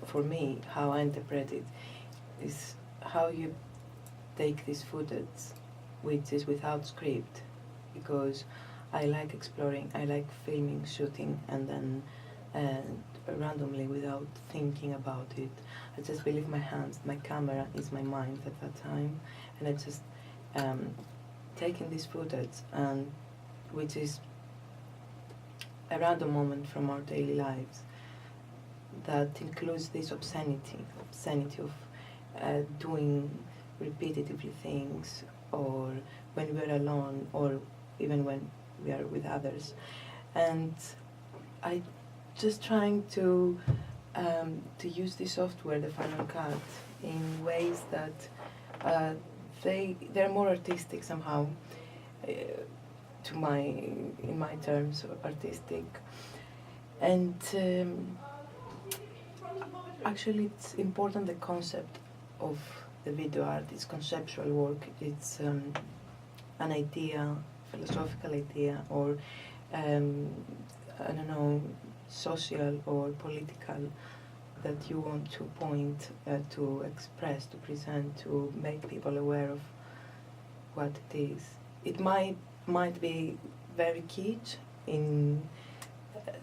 for me, how I interpret it, is how you take this footage, which is without script, because I like exploring, I like filming, shooting, and then randomly without thinking about it. I just believe my hands, my camera is my mind at that time, and I just taking this footage, and which is a random moment from our daily lives that includes this obscenity of doing repetitively things, or when we're alone, or even when we are with others. And I just trying to use the software, the Final Cut, in ways that they're more artistic somehow, in my terms, artistic. And actually, it's important, the concept of the video art. It's conceptual work. It's an idea, philosophical idea, or I don't know, social or political, that you want to point, to express, to present, to make people aware of what it is. It might be very kitsch in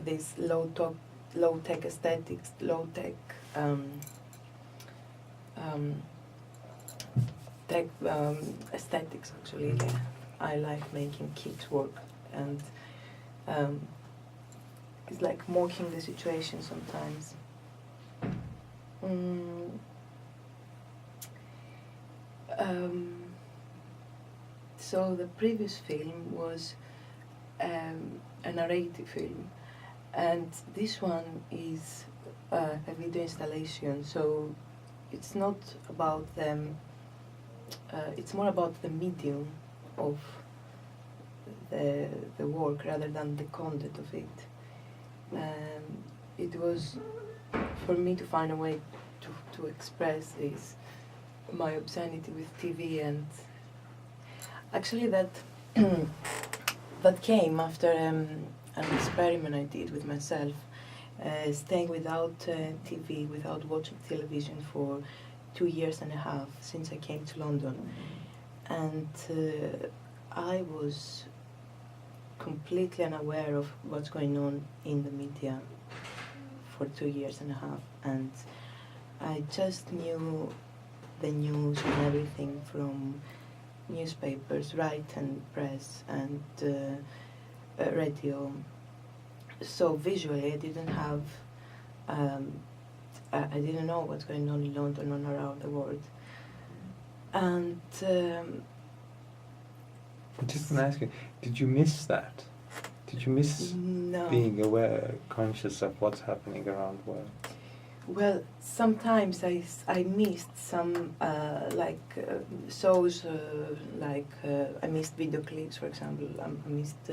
this low-tech aesthetics, low-tech aesthetics. Actually, I like making kids work, and it's like mocking the situation sometimes. So the previous film was a narrative film, and this one is a video installation. So it's not about them. It's more about the medium of the work rather than the content of it. It was for me to find a way to express this, my obscenity with TV, and actually that that came after an experiment I did with myself, staying without TV, without watching television for 2 years and a half since I came to London, and I was completely unaware of what's going on in the media for 2 years and a half, and I just knew the news and everything from newspapers, written press, and radio. So visually, I didn't have, I didn't know what's going on in London and around the world. And I just want to ask you, did you miss that? Did you miss no. being aware, conscious of what's happening around the world? Well, sometimes I missed some shows, I missed video clips, for example. I missed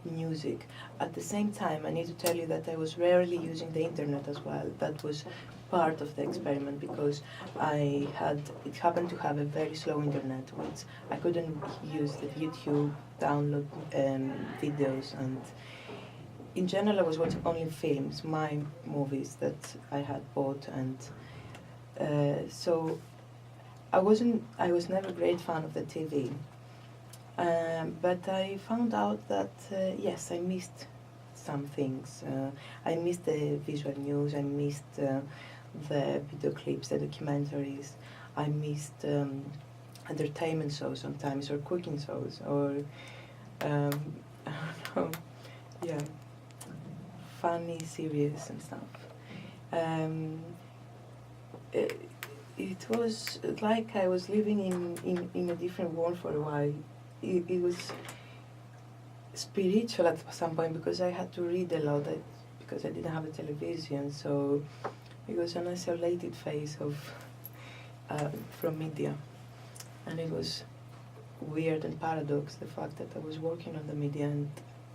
music. At the same time, I need to tell you that I was rarely using the internet as well. That was part of the experiment, because it happened to have a very slow internet, which I couldn't use the YouTube download videos, and in general I was watching only films, my movies that I had bought, and so I was never a great fan of the TV. But I found out that, yes, I missed some things. I missed the visual news, I missed the video clips, the documentaries, I missed entertainment shows sometimes, or cooking shows, or, I don't know, yeah, funny series and stuff. It was like I was living in a different world for a while. It was spiritual at some point, because I had to read a lot, because I didn't have a television, so it was an isolated phase of from media, and it was weird and paradox, the fact that I was working on the media and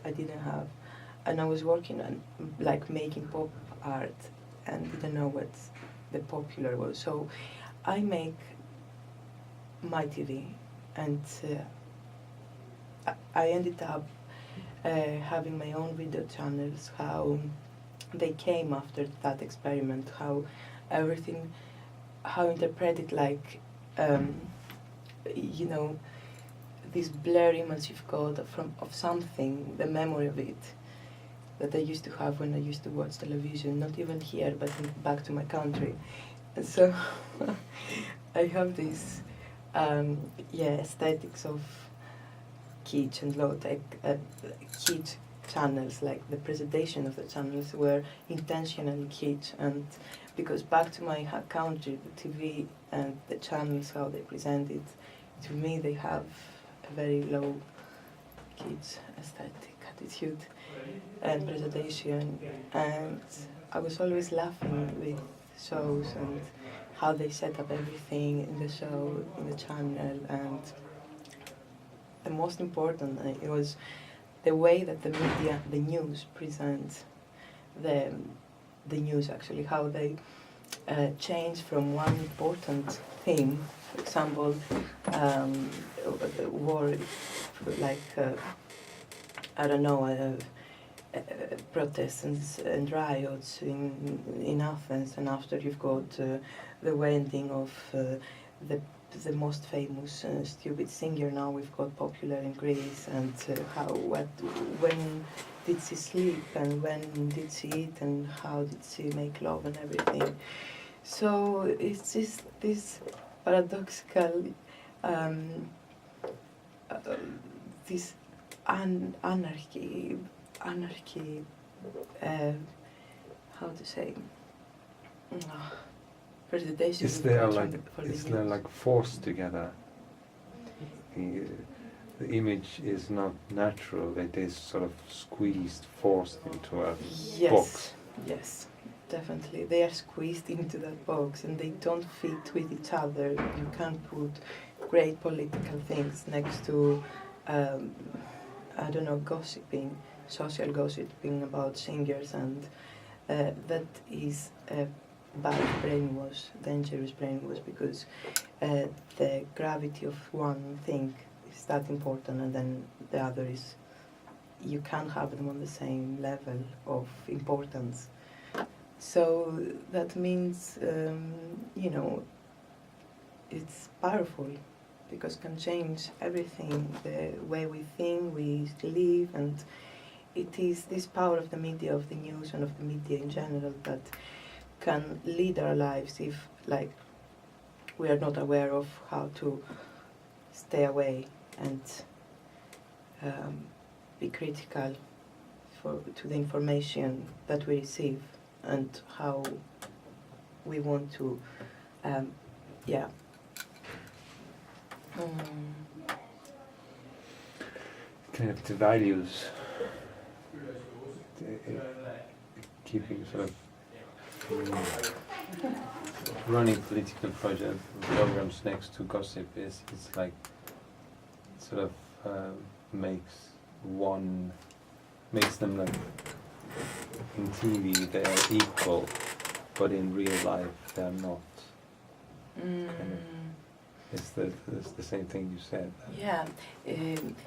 I didn't have, and I was working on making pop art and didn't know what the popular was. So I make my TV, and I ended up having my own video channels. How they came after that experiment, how everything, how interpret it like, you know, this blurry image you've got of something, the memory of it that I used to have when I used to watch television, not even here, but back to my country. And so I have this, aesthetics of kitsch and low-tech kitsch channels, like the presentation of the channels were intentionally kitsch, and because back to my country, the TV and the channels, how they present it, to me they have a very low kitsch aesthetic attitude and presentation, and I was always laughing with shows and how they set up everything in the show, in the channel, and the most important it was the way that the media, the news presents the news, actually, how they change from one important thing, for example, war, like, I don't know, protests and riots in Athens, and after you've got the wedding of the most famous stupid singer now we've got popular in Greece, and when did she sleep and when did she eat and how did she make love and everything. So it's just this paradoxical, this anarchy, how to say, presentation. Is there like forced together? The image is not natural, it is sort of squeezed, forced into a box. Yes, definitely. They are squeezed into that box and they don't fit with each other. You can't put great political things next to, I don't know, gossiping, social gossiping about singers, and that is a bad brainwash, dangerous brainwash, because the gravity of one thing is that important, and then the other is, you can't have them on the same level of importance. So that means, it's powerful, because it can change everything, the way we think, we live, and it is this power of the media, of the news, and of the media in general that can lead our lives if, like, we are not aware of how to stay away and be critical to the information that we receive and how we want to, Kind of the values, keeping sort of running political programs next to gossip it's like sort of makes them like in TV they are equal, but in real life they are not. Kind of. It's the same thing you said. Yeah,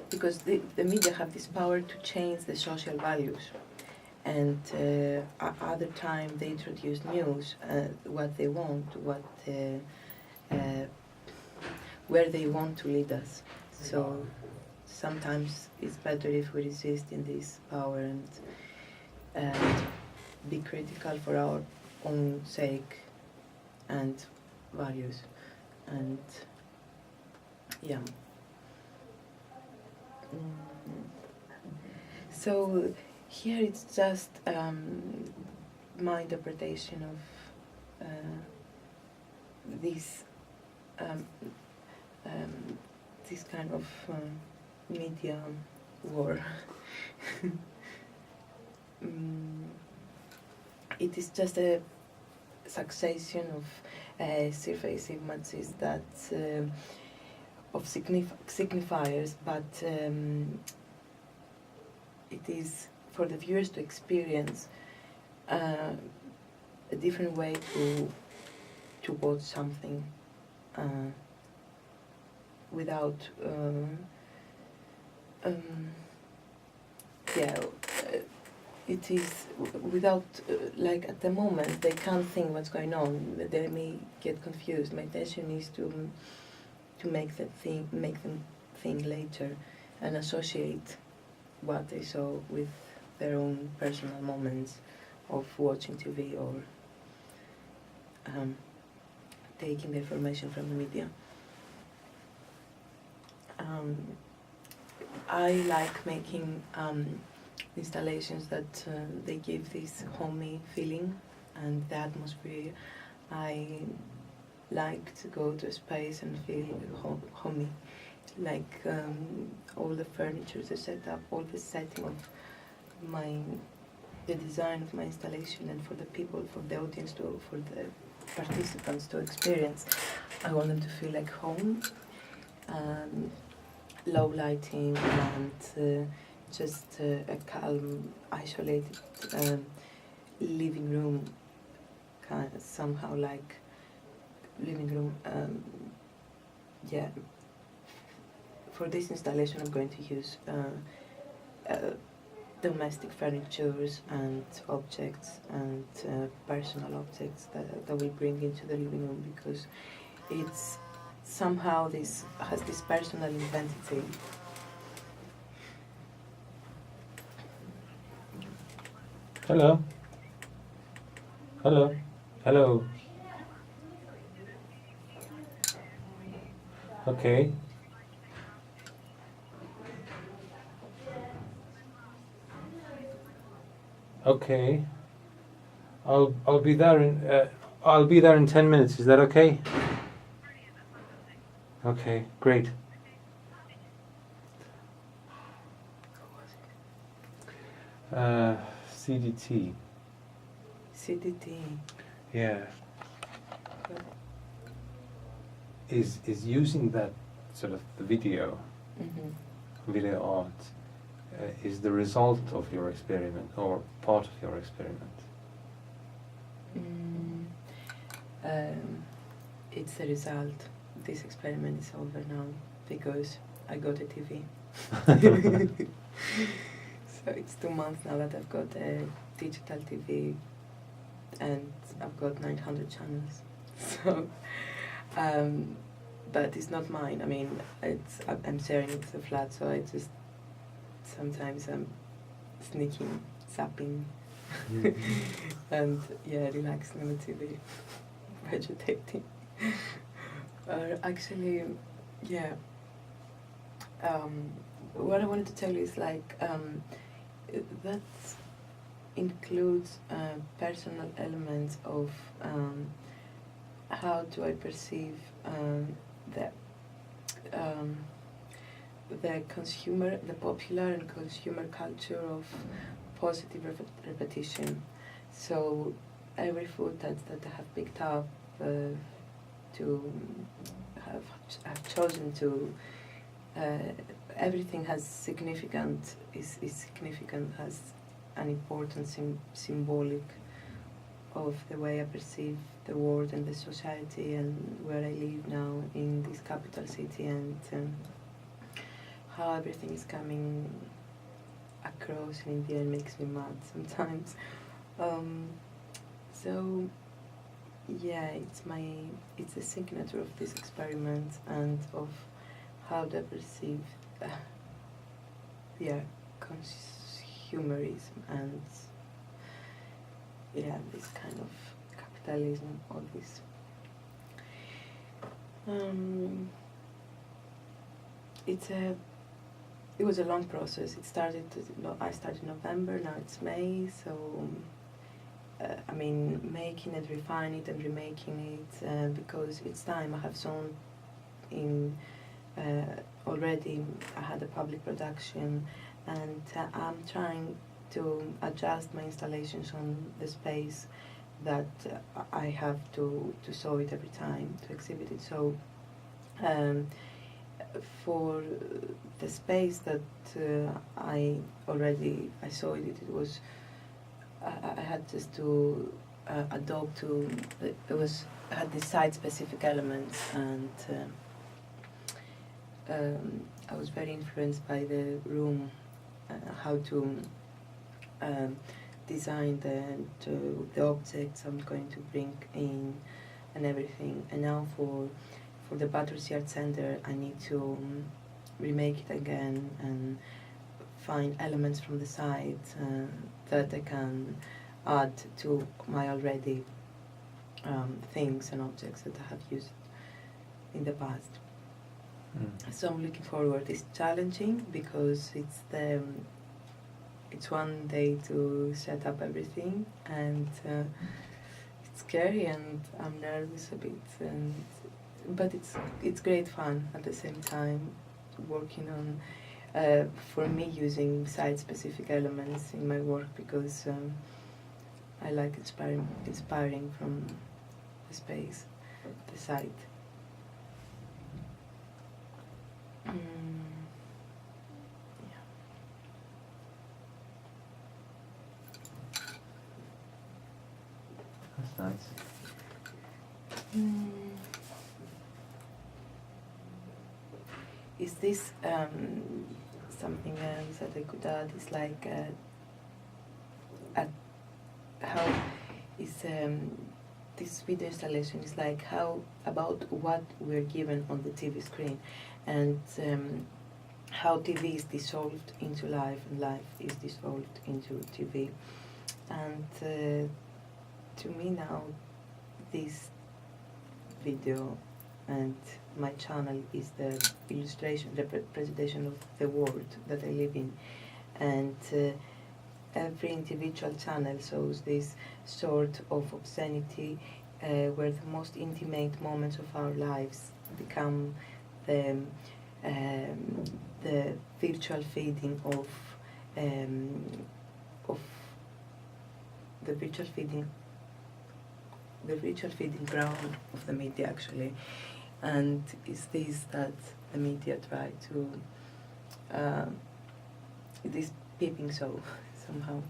because the media have this power to change the social values, and other time they introduce news, what they want, where they want to lead us. So sometimes it's better if we resist in this power and be critical for our own sake and values. And yeah. So here it's just my interpretation of this kind of media war. It is just a succession of surface images that of signifiers, but it is for the viewers to experience a different way to watch something without it is without like at the moment they can't think what's going on. They may get confused. My intention is to make them think later and associate what they saw with their own personal moments of watching TV or taking the information from the media. I like making installations that they give this homey feeling and the atmosphere. I like to go to a space and feel homey, like all the furniture, the setup, all the setting of the design of my installation, and for the people, for the audience, for the participants to experience. I want them to feel like home. Low lighting and just a calm, isolated living room, kind of somehow like living room. Yeah. For this installation, I'm going to use domestic furnitures and objects and personal objects that we bring into the living room, because it's somehow this has this personal identity. Hello. Hello. Hello. Okay. Okay. I'll be there in 10 minutes. Is that okay? Okay, great. CDT. CDT. Yeah. Is using that sort of the video art is the result of your experiment or part of your experiment? It's the result. This experiment is over now because I got a TV. So it's 2 months now that I've got a digital TV and I've got 900 channels. So, but it's not mine. I mean, I'm sharing it with a flat, so I just sometimes I'm sneaking, zapping, and relaxing on the TV, vegetating. Actually, what I wanted to tell you is like that includes personal elements of how do I perceive the consumer, the popular and consumer culture of positive repetition. So every food that I have picked up to have chosen to everything has significant is significant, has an important symbolic of the way I perceive the world and the society and where I live now in this capital city, and how everything is coming across in India and makes me mad sometimes. So yeah, it's the signature of this experiment and of how they perceive consumerism and this kind of capitalism, all this. It was a long process. I started in November, now it's May, so making it, refining it and remaking it, because it's time. I have shown in already, I had a public production, and I'm trying to adjust my installations on the space that I have to show it every time, to exhibit it. So for the space that I saw it, it was I had just to adopt to I had these site-specific elements, and I was very influenced by the room, how to design the objects I'm going to bring in and everything. And now for the Battersea Art Center, I need to remake it again and find elements from the site that I can add to my already things and objects that I have used in the past. So I'm looking forward. It's challenging because it's one day to set up everything, and it's scary, and I'm nervous a bit, but it's great fun at the same time, working on for me using site-specific elements in my work, because I like inspiring from the space, the site. Yeah. That's nice. Is this something else that I could add? Is like how is this video installation is like how about what we're given on the TV screen, and how TV is dissolved into life and life is dissolved into TV. And to me now, this video and my channel is the illustration, the representation of the world that I live in. And every individual channel shows this sort of obscenity where the most intimate moments of our lives become the virtual feeding of the virtual feeding ground of the media, actually. And it's this that the media try to, it is peeping show somehow.